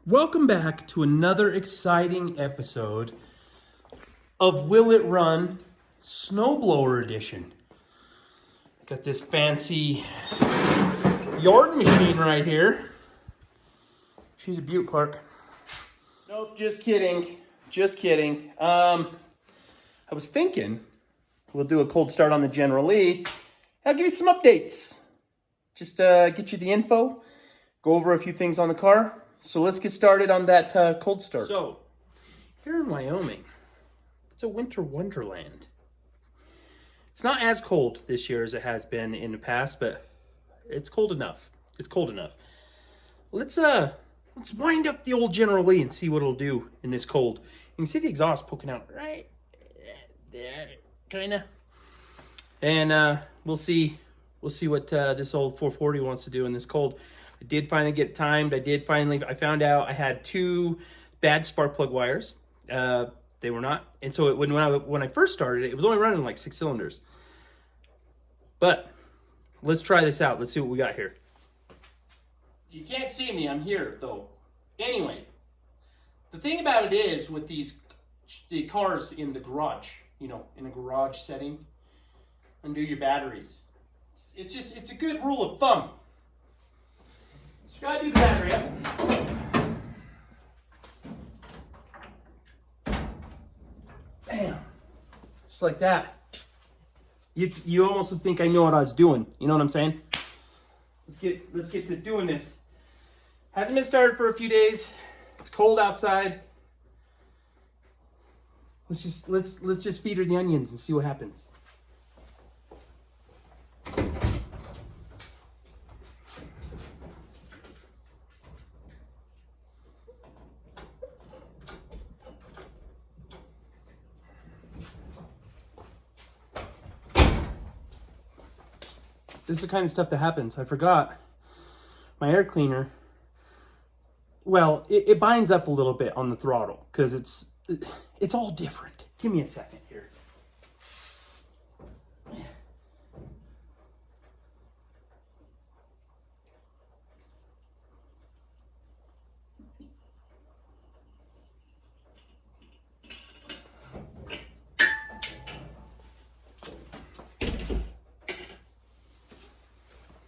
Welcome back to another exciting episode of Will It Run Snowblower Edition. Got this fancy yard machine right here. She's a beaut, Clark. Nope, just kidding. Just kidding. I was thinking we'll do a cold start on the General Lee. I'll give you some updates. Just get you the info, go over a few things on the car. So let's get started on that cold start. So, here in Wyoming, it's a winter wonderland. It's not as cold this year as it has been in the past, but it's cold enough. It's cold enough. Let's wind up the old General Lee and see what it'll do in this cold. You can see the exhaust poking out right there, kinda. And we'll see what this old 440 wants to do in this cold. I did finally get timed. I found out I had two bad spark plug wires. They were not, and so when I first started, it was only running like 6 cylinders. But let's try this out. Let's see what we got here. You can't see me. I'm here though. Anyway, the thing about it is with the cars in the garage, in a garage setting, undo your batteries. It's a good rule of thumb. So you gotta do the battery up. Bam. Just like that. You almost would think I know what I was doing. You know what I'm saying? Let's get to doing this. Hasn't been started for a few days. It's cold outside. Let's just feed her the onions and see what happens. This is the kind of stuff that happens. I forgot my air cleaner. Well, it binds up a little bit on the throttle because it's all different. Give me a second here.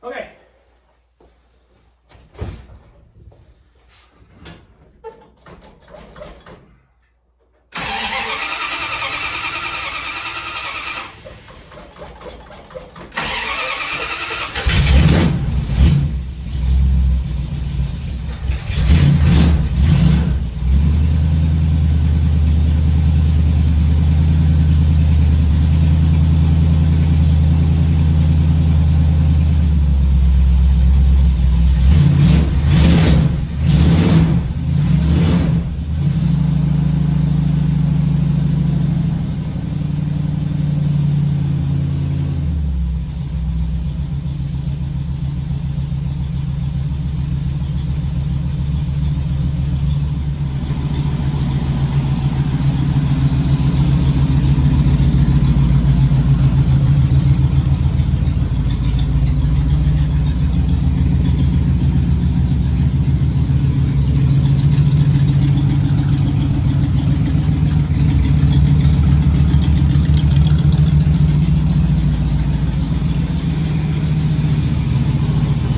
Okay.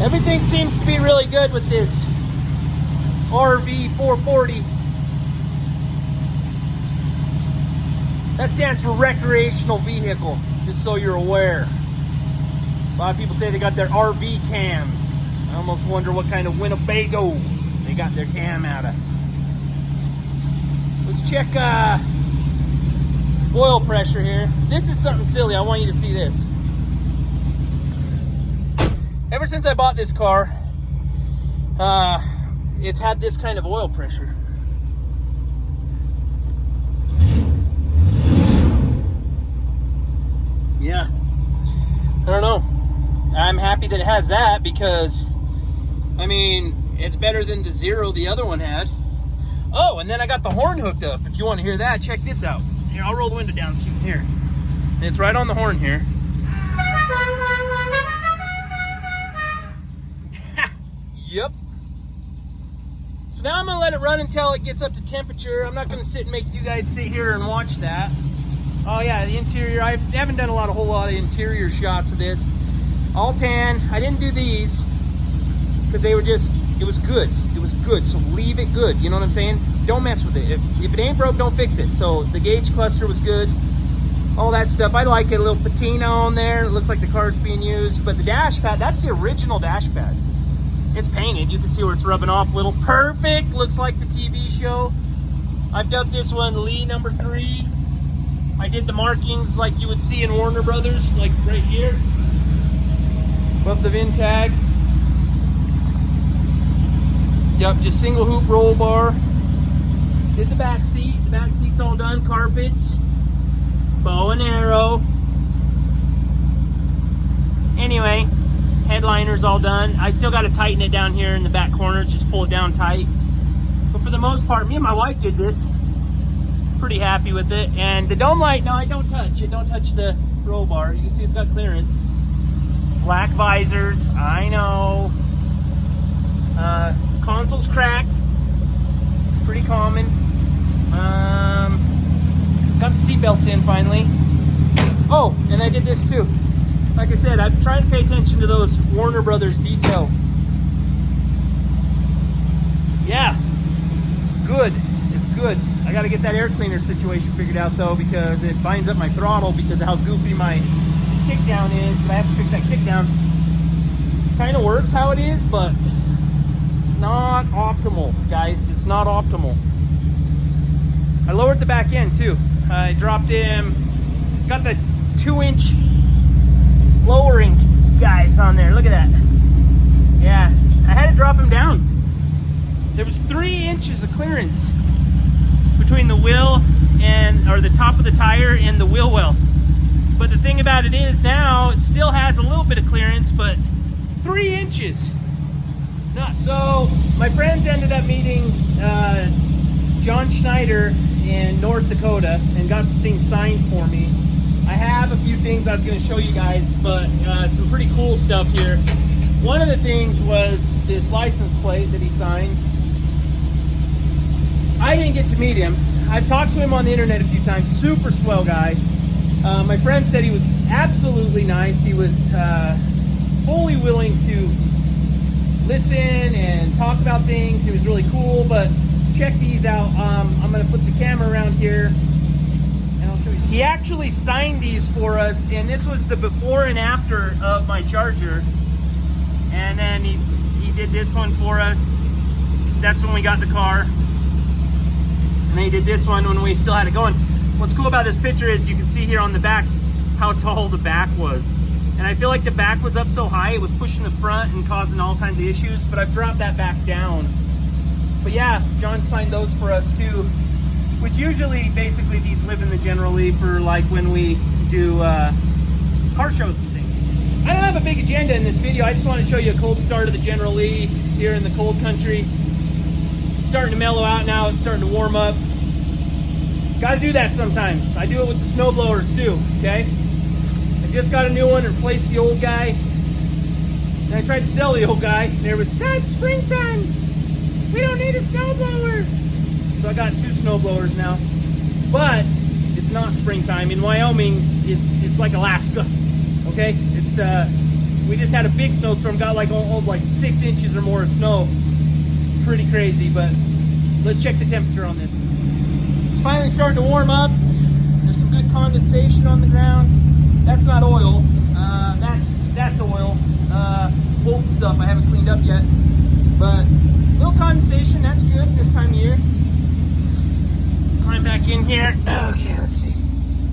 Everything seems to be really good with this RV 440. That stands for recreational vehicle, just so you're aware. A lot of people say they got their RV cams. I almost wonder what kind of Winnebago they got their cam out of. Let's check oil pressure here. This is something silly. I want you to see this. Ever since I bought this car, it's had this kind of oil pressure. Yeah, I don't know. I'm happy that it has that because, I mean, it's better than the 0 the other one had. Oh, and then I got the horn hooked up. If you want to hear that, check this out. Here, I'll roll the window down so you can hear. And it's right on the horn here. Yep. So now I'm gonna let it run until it gets up to temperature. I'm not gonna sit and make you guys sit here and watch that. Oh yeah, the interior, I haven't done a whole lot of interior shots of this. All tan. I didn't do these because they were just, it was good. It was good, so leave it good. You know what I'm saying? Don't mess with it. If it ain't broke, don't fix it. So the gauge cluster was good. All that stuff. I like it. A little patina on there. It looks like the car's being used. But the dash pad, that's the original dash pad. It's painted. You can see where it's rubbing off a little. Perfect. Looks like the TV show. I've dubbed this one Lee number 3. I did the markings like you would see in Warner Brothers, like right here. Above the VIN tag. Yep, just single hoop roll bar. Did the back seat. The back seat's all done. Carpets. Bow and arrow. Anyway, headliner's all done. I still got to tighten it down here in the back corners. Just pull it down tight. But for the most part, me and my wife did this. Pretty happy with it. And the dome light, no, I don't touch it. Don't touch the roll bar. You can see it's got clearance. Black visors. I know. Console's cracked. Pretty common. Got the seat belts in finally. Oh, and I did this too. Like I said, I've tried to pay attention to those Warner Brothers details. Yeah, good. It's good. I got to get that air cleaner situation figured out though, because it binds up my throttle because of how goofy my kickdown is. But I have to fix that kickdown. Kind of works how it is, but not optimal, guys. It's not optimal. I lowered the back end too. I dropped him, got the 2-inch lowering guys on there. Look at that. Yeah, I had to drop him down. There was 3 inches of clearance between the wheel and, or the top of the tire and the wheel well. But the thing about it is now it still has a little bit of clearance, but 3 inches. So my friends ended up meeting John Schneider in North Dakota and got some things signed for me. I have a few things I was going to show you guys, but some pretty cool stuff here. One of the things was this license plate that he signed. I didn't get to meet him. I've talked to him on the internet a few times. Super swell guy. My friend said he was absolutely nice. He was fully willing to listen and talk about things. He was really cool, but check these out. I'm going to put the camera around here and I'll show you. He actually signed these for us, and this was the before and after of my Charger. And then he did this one for us. That's when we got the car. And then he did this one when we still had it going. What's cool about this picture is you can see here on the back how tall the back was. And I feel like the back was up so high, it was pushing the front and causing all kinds of issues, but I've dropped that back down. But yeah, John signed those for us too, which usually, basically, these live in the General Lee for like when we do car shows and things. I don't have a big agenda in this video. I just want to show you a cold start of the General Lee here in the cold country. It's starting to mellow out now. It's starting to warm up. Got to do that sometimes. I do it with the snow blowers too, okay? I just got a new one and replaced the old guy. And I tried to sell the old guy. And there was, it's springtime. We don't need a snowblower. So I got 2 snowblowers now. But it's not springtime. In Wyoming, it's like Alaska. Okay? It's we just had a big snowstorm, got like 6 inches or more of snow. Pretty crazy, but let's check the temperature on this. It's finally starting to warm up. There's some good condensation on the ground. That's not oil. That's oil. Old stuff I haven't cleaned up yet. But little condensation, that's good this time of year. Climb back in here. Okay, let's see.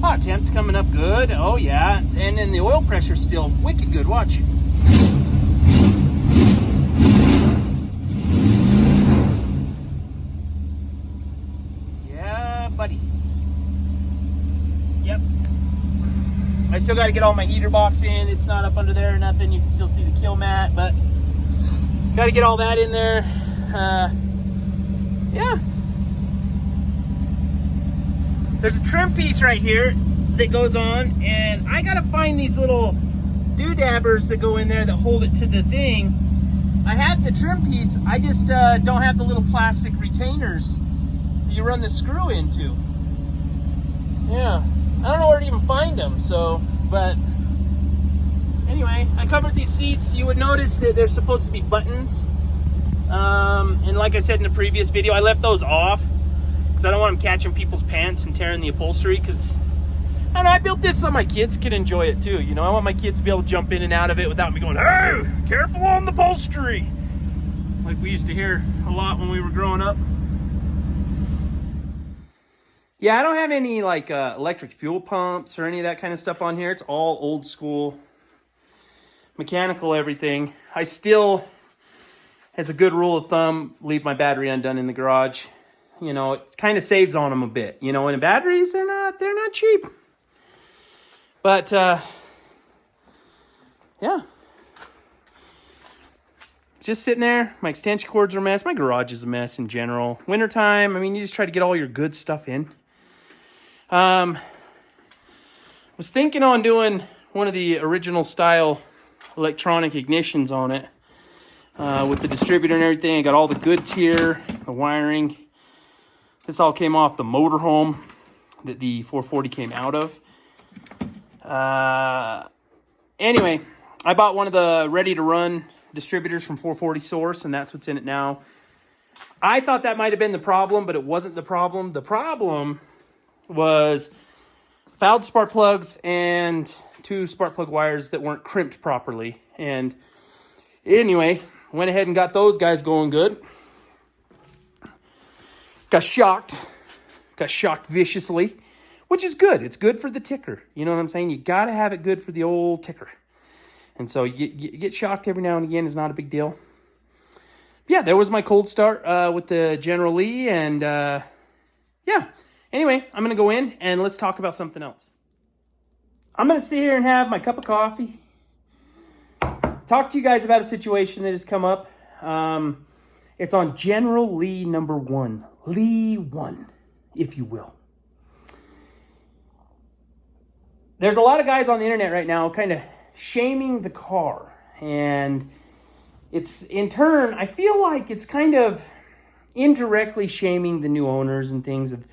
Oh, temp's coming up good. Oh yeah. And then the oil pressure's still wicked good. Watch. Yeah, buddy. Yep. I still got to get all my heater box in. It's not up under there or nothing. You can still see the kill mat, but got to get all that in there. Yeah. There's a trim piece right here that goes on, and I got to find these little doodabbers that go in there that hold it to the thing. I had the trim piece, I just don't have the little plastic retainers that you run the screw into. Yeah, I don't know where to even find them, so, but anyway, I covered these seats. You would notice that there's supposed to be buttons. And like I said in the previous video, I left those off because I don't want them catching people's pants and tearing the upholstery, because I know I built this so my kids could enjoy it too. You know, I want my kids to be able to jump in and out of it without me going, hey, careful on the upholstery, like we used to hear a lot when we were growing up. Yeah, I don't have any like electric fuel pumps or any of that kind of stuff on here. It's all old school mechanical everything. I still, as a good rule of thumb, leave my battery undone in the garage. You know, it kind of saves on them a bit. You know, and the batteries, they're not cheap. But yeah, just sitting there. My extension cords are a mess. My garage is a mess in general. Wintertime, I mean, you just try to get all your good stuff in. Was thinking on doing one of the original style electronic ignitions on it, with the distributor and everything. I got all the goods here, the wiring. This all came off the motorhome that the 440 came out of. Anyway, I bought one of the ready-to-run distributors from 440 Source, and that's what's in it now. I thought that might have been the problem, but it wasn't the problem. The problem was fouled spark plugs and 2 spark plug wires that weren't crimped properly. And anyway, went ahead and got those guys going good. Got shocked viciously, which is good. It's good for the ticker. You know what I'm saying? You got to have it good for the old ticker. And so you get shocked every now and again. Is not a big deal. Yeah, there was my cold start with the General Lee. And yeah, anyway, I'm going to go in and let's talk about something else. I'm going to sit here and have my cup of coffee. Talk to you guys about a situation that has come up. It's on General Lee number 1. Lee 1, if you will. There's a lot of guys on the internet right now kind of shaming the car. And it's, in turn, I feel like it's kind of indirectly shaming the new owners and things of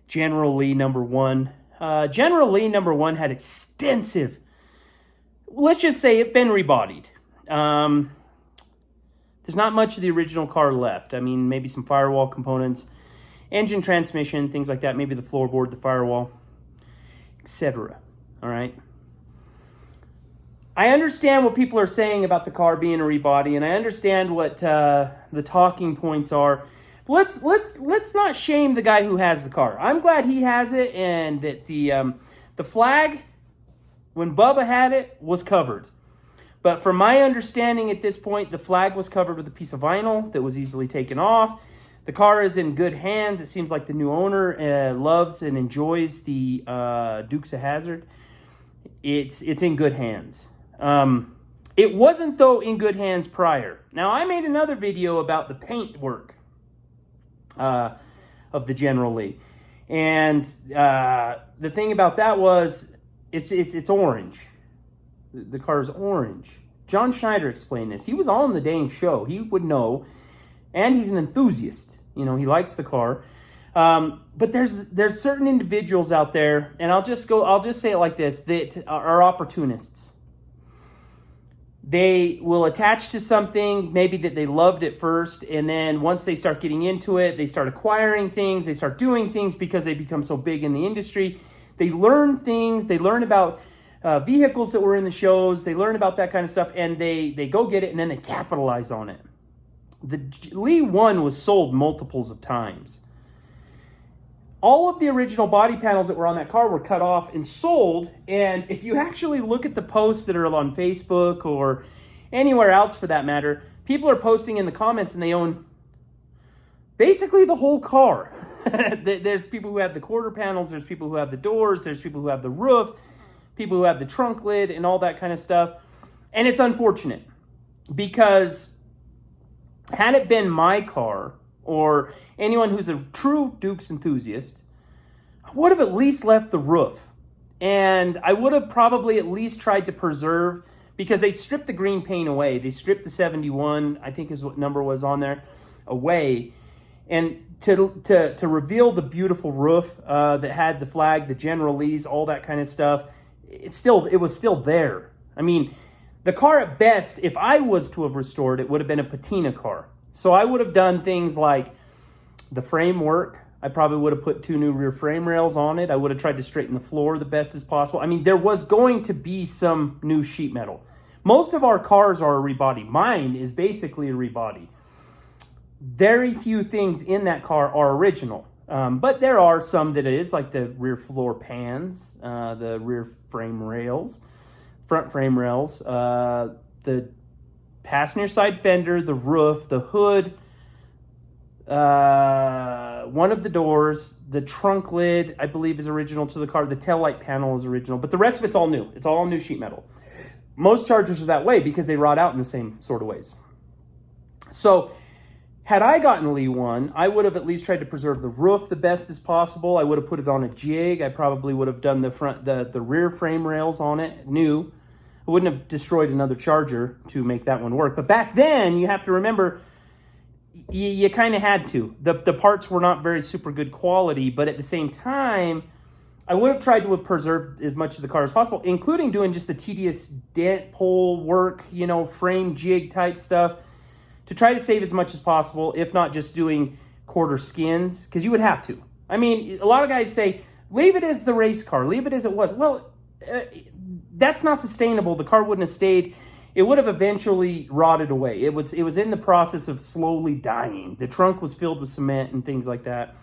General Lee number 1. General Lee number 1 had extensive, let's just say it been rebodied. There's not much of the original car left. I mean, maybe some firewall components, engine, transmission, things like that. Maybe the floorboard, the firewall, etc. All right. I understand what people are saying about the car being a rebody, and I understand what the talking points are. Let's not shame the guy who has the car. I'm glad he has it, and that the flag, when Bubba had it, was covered. But from my understanding at this point, the flag was covered with a piece of vinyl that was easily taken off. The car is in good hands. It seems like the new owner loves and enjoys the Dukes of Hazzard. It's in good hands. It wasn't, though, in good hands prior. Now, I made another video about the paint work of the General Lee. And the thing about that was it's orange. The car's orange. John Schneider explained this. He was on the dang show. He would know. And he's an enthusiast. You know, he likes the car. But there's certain individuals out there, and I'll just say it like this, that are opportunists. They will attach to something maybe that they loved at first, and then once they start getting into it, they start acquiring things, they start doing things because they become so big in the industry. They learn things, they learn about vehicles that were in the shows, they learn about that kind of stuff, and they go get it, and then they capitalize on it. The Lee 1 was sold multiples of times. All of the original body panels that were on that car were cut off and sold, and if you actually look at the posts that are on Facebook or anywhere else for that matter, people are posting in the comments and they own basically the whole car. There's people who have the quarter panels, there's people who have the doors, there's people who have the roof, people who have the trunk lid and all that kind of stuff. And it's unfortunate because had it been my car or anyone who's a true Dukes enthusiast, I would have at least left the roof. And I would have probably at least tried to preserve, because they stripped the green paint away. They stripped the 71, I think is what number was on there, away. And to reveal the beautiful roof that had the flag, the General Lee's, all that kind of stuff, it was still there. I mean, the car at best, if I was to have restored it, would have been a patina car. So I would have done things like the framework. I probably would have put 2 new rear frame rails on it. I would have tried to straighten the floor the best as possible. I mean, there was going to be some new sheet metal. Most of our cars are a rebody. Mine is basically a rebody. Very few things in that car are original. But there are some that it is, like the rear floor pans, the rear frame rails, front frame rails, the passenger side fender, the roof, the hood, one of the doors, the trunk lid, I believe, is original to the car. The taillight panel is original, but the rest of it's all new. It's all new sheet metal. Most Chargers are that way because they rot out in the same sort of ways. So had I gotten Lee 1, I would have at least tried to preserve the roof the best as possible. I would have put it on a jig. I probably would have done the rear frame rails on it new. I wouldn't have destroyed another Charger to make that one work. But back then, you have to remember, you kind of had to. The parts were not very super good quality, but at the same time, I would have tried to have preserved as much of the car as possible, including doing just the tedious dent pole work, frame jig type stuff, to try to save as much as possible, if not just doing quarter skins, because you would have to. I mean, a lot of guys say, leave it as the race car, leave it as it was. Well, that's not sustainable. The car wouldn't have stayed. It would have eventually rotted away. It was in the process of slowly dying. The trunk was filled with cement and things like that.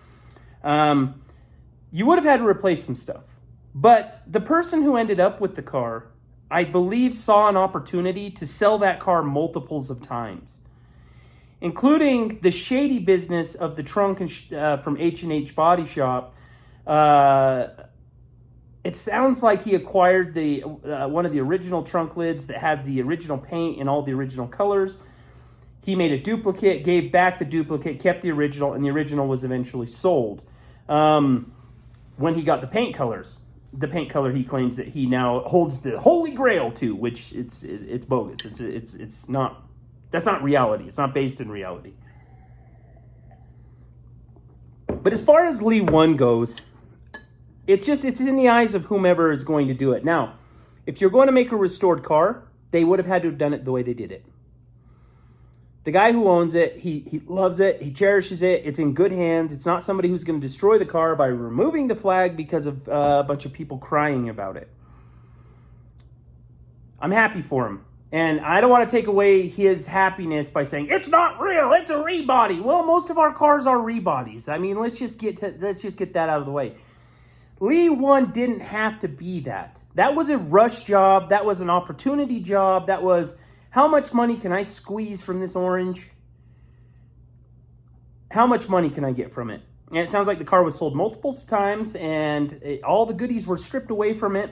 You would have had to replace some stuff. But the person who ended up with the car, I believe, saw an opportunity to sell that car multiples of times, including the shady business of the trunk from H&H Body Shop. It sounds like he acquired the one of the original trunk lids that had the original paint and all the original colors. He made a duplicate, gave back the duplicate, kept the original, and the original was eventually sold. When he got the paint colors, the paint color he claims that he now holds the holy grail to, which it's bogus. It's not. That's not reality. It's not based in reality. But as far as Lee 1 goes, it's in the eyes of whomever is going to do it. Now, if you're going to make a restored car, they would have had to have done it the way they did it. The guy who owns it, he loves it, he cherishes it, it's in good hands. It's not somebody who's going to destroy the car by removing the flag because of a bunch of people crying about it. I'm happy for him. And I don't want to take away his happiness by saying, it's not real, it's a rebody. Well, most of our cars are rebodies. I mean, let's just get that out of the way. Lee 1 didn't have to be that. That was a rush job. That was an opportunity job. That was, how much money can I squeeze from this orange? How much money can I get from it? And it sounds like the car was sold multiple times and all the goodies were stripped away from it.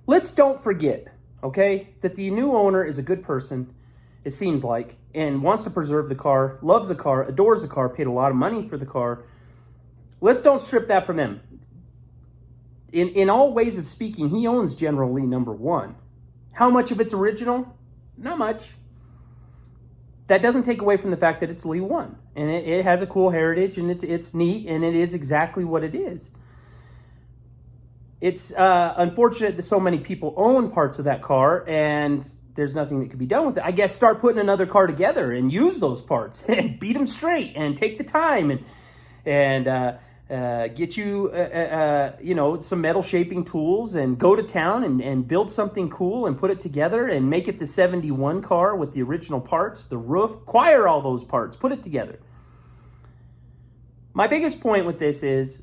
Let's don't forget, okay, that the new owner is a good person, it seems like, and wants to preserve the car, loves the car, adores the car, paid a lot of money for the car. Let's don't strip that from them. In all ways of speaking, he owns General Lee number 1. How much of it's original? Not much. That doesn't take away from the fact that it's Lee 1. And it has a cool heritage, and it's neat, and it is exactly what it is. It's unfortunate that so many people own parts of that car, and there's nothing that can be done with it. I guess start putting another car together and use those parts and beat them straight and take the time and get you, some metal shaping tools and go to town and build something cool and put it together and make it the 71 car with the original parts, the roof, acquire all those parts, put it together. My biggest point with this is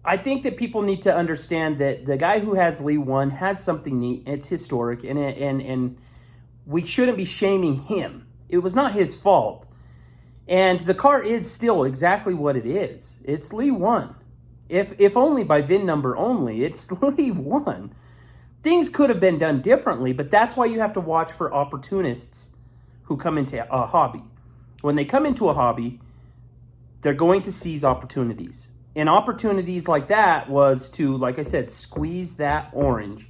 I think that people need to understand that the guy who has Lee 1 has something neat. It's historic, and we shouldn't be shaming him. It was not his fault. And the car is still exactly what it is. It's Lee 1. If only by VIN number only, it's Lee 1. Things could have been done differently, but that's why you have to watch for opportunists who come into a hobby. When they come into a hobby, they're going to seize opportunities. And opportunities like that was to, like I said, squeeze that orange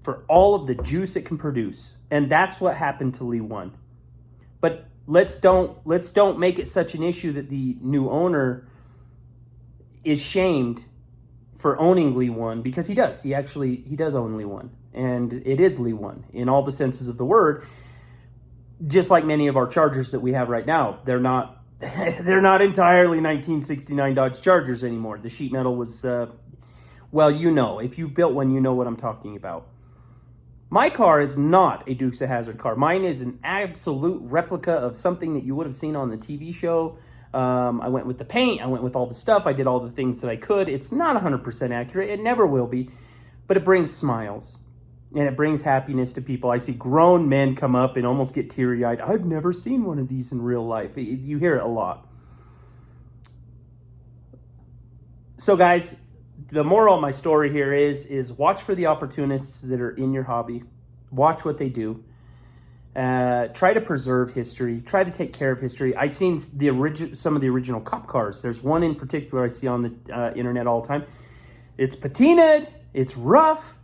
for all of the juice it can produce. And that's what happened to Lee 1. But let's don't make it such an issue that the new owner is shamed for owning Lee 1, because he does. He does own Lee 1. And it is Lee 1 in all the senses of the word. Just like many of our Chargers that we have right now. They're not they're not entirely 1969 Dodge Chargers anymore. The sheet metal was well, you know, if you've built one, you know what I'm talking about. My car is not a Dukes of Hazzard car. Mine is an absolute replica of something that you would have seen on the TV show. I went with the paint. I went with all the stuff. I did all the things that I could. It's not 100% accurate. It never will be. But it brings smiles. And it brings happiness to people. I see grown men come up and almost get teary-eyed. I've never seen one of these in real life. You hear it a lot. So, guys, the moral of my story here is watch for the opportunists that are in your hobby. Watch what they do. Try to preserve history. Try to take care of history. I've seen some of the original cop cars. There's one in particular I see on the internet all the time. It's patinaed. It's rough.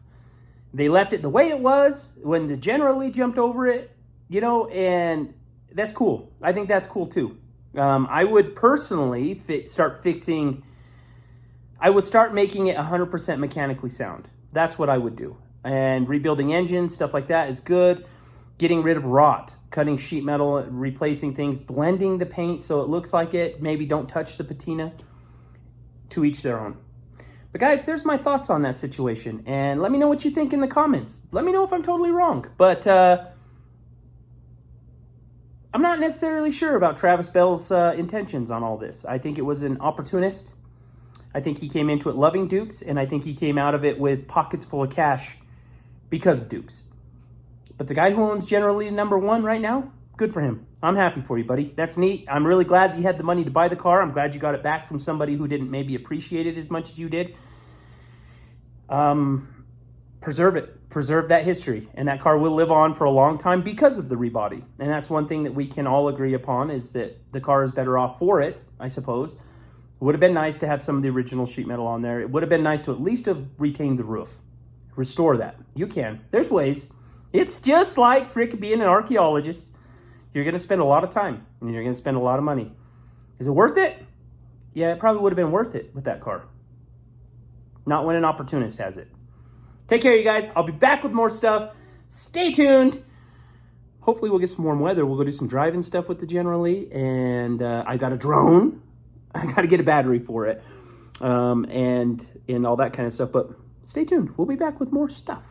They left it the way it was when the General Lee jumped over it, you know, and that's cool. I think that's cool too. I would personally I would start making it 100% mechanically sound. That's what I would do. And rebuilding engines, stuff like that is good. Getting rid of rot, cutting sheet metal, replacing things, blending the paint so it looks like it. Maybe don't touch the patina. To each their own. But guys, there's my thoughts on that situation. And let me know what you think in the comments. Let me know if I'm totally wrong. But I'm not necessarily sure about Travis Bell's intentions on all this. I think it was an opportunist. I think he came into it loving Dukes. And I think he came out of it with pockets full of cash because of Dukes. But the guy who owns General Lee #1 right now, good for him. I'm happy for you, buddy. That's neat. I'm really glad that you had the money to buy the car. I'm glad you got it back from somebody who didn't maybe appreciate it as much as you did. Preserve it. Preserve that history. And that car will live on for a long time because of the rebody. And that's one thing that we can all agree upon, is that the car is better off for it, I suppose. It would have been nice to have some of the original sheet metal on there. It would have been nice to at least have retained the roof. Restore that. You can. There's ways. It's just like frickin' being an archaeologist. You're going to spend a lot of time and you're going to spend a lot of money. Is it worth it? Yeah, it probably would have been worth it with that car. Not when an opportunist has it. Take care, you guys. I'll be back with more stuff. Stay tuned. Hopefully we'll get some warm weather. We'll go do some driving stuff with the General Lee. And I got a drone. I got to get a battery for it. And all that kind of stuff. But stay tuned. We'll be back with more stuff.